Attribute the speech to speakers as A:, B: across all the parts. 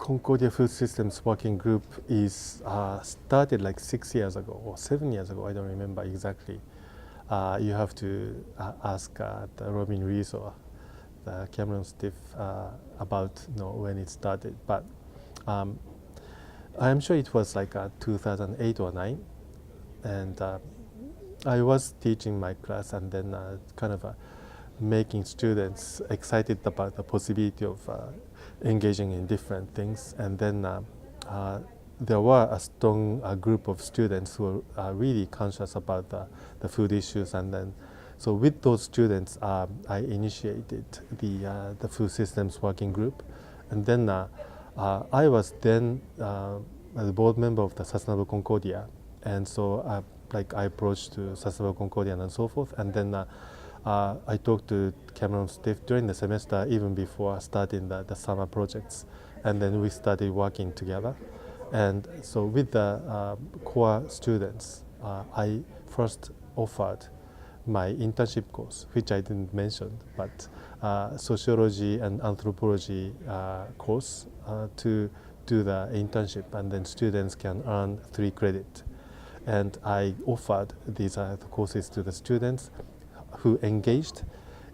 A: Concordia Food Systems Working Group is started like 6 years ago or 7 years ago. I don't remember exactly. You have to ask the Robin Rees or the Cameron Stiff about when it started. But I'm sure it was like 2008 or 9, and I was teaching my class and then kind of making students excited about the possibility of engaging in different things. And then there were a strong group of students who are really conscious about the food issues. And then, so with those students, I initiated the food systems working group. And then I was then a board member of the Sustainable Concordia. And so I approached to Sustainable Concordia and so forth. And then I talked to Cameron Stiff during the semester, even before starting the summer projects. And then we started working together. And so with the core students, I first offered my internship course, which I didn't mention, but sociology and anthropology course to do the internship, and then students can earn 3 credits. And I offered these courses to the students who engaged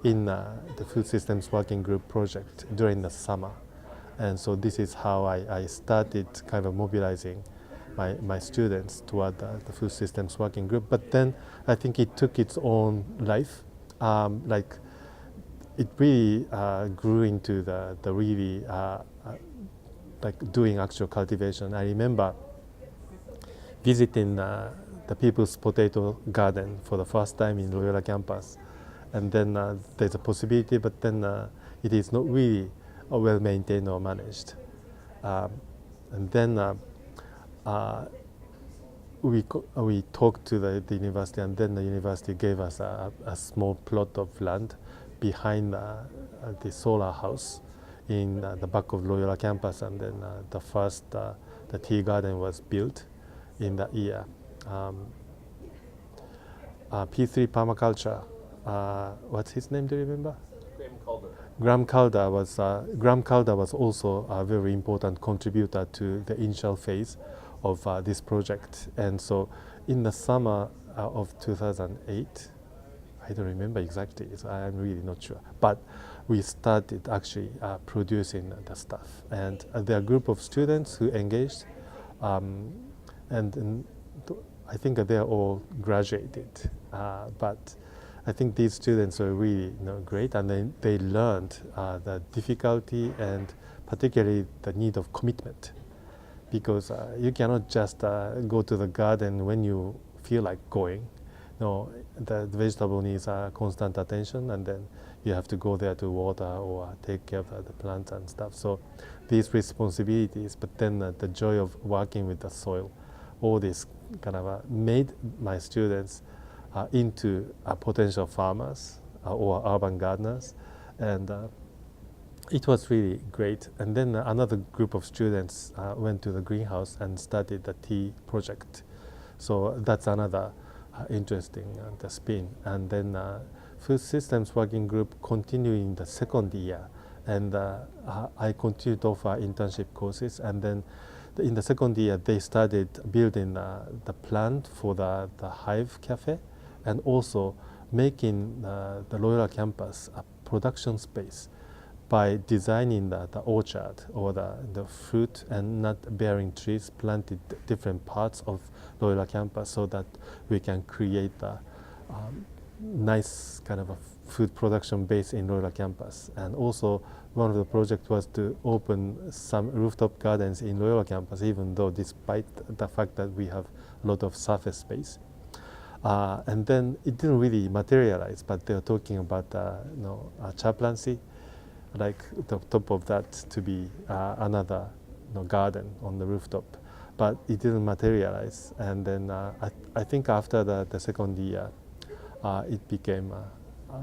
A: in the food systems working group project during the summer. And so this is how I started kind of mobilizing my students toward the food systems working group. But then I think it took its own life. Like it really grew into the really like doing actual cultivation. I remember visiting the People's Potato Garden for the first time in Loyola campus. And then there's a possibility, but then it is not really well maintained or managed. And then we talked to the university, and then the university gave us a small plot of land behind the solar house in the back of Loyola campus. And then the first the tea garden was built in that year. P3 permaculture. What's his name? Do you remember? Graham Calder was also a very important contributor to the initial phase of this project. And so, in the summer of 2008, I don't remember exactly. So I'm really not sure. But we started actually producing the stuff, and there are a group of students who engaged, and I think they are all graduated, but I think these students are really great, and they learned the difficulty and particularly the need of commitment, because you cannot just go to the garden when you feel like going. No, the vegetable needs constant attention, and then you have to go there to water or take care of the plants and stuff. So these responsibilities, but then the joy of working with the soil, all this kind of made my students into potential farmers or urban gardeners, and it was really great. And then another group of students went to the greenhouse and started the tea project. So that's another interesting the spin. And then food systems working group continuing the second year, and I continued to offer internship courses. And then in the second year, they started building the plant for the Hive Cafe, and also making the Loyola campus a production space by designing the orchard or the fruit and nut-bearing trees planted different parts of Loyola campus, so that we can create a nice kind of a food production base in Loyola campus. And also one of the projects was to open some rooftop gardens in Loyola campus, even though despite the fact that we have a lot of surface space. And then it didn't really materialize, but they were talking about a chaplaincy, like the top of that to be another garden on the rooftop, but it didn't materialize. And then I think after the second year, it became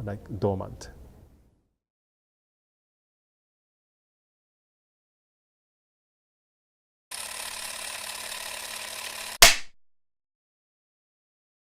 A: like dormant.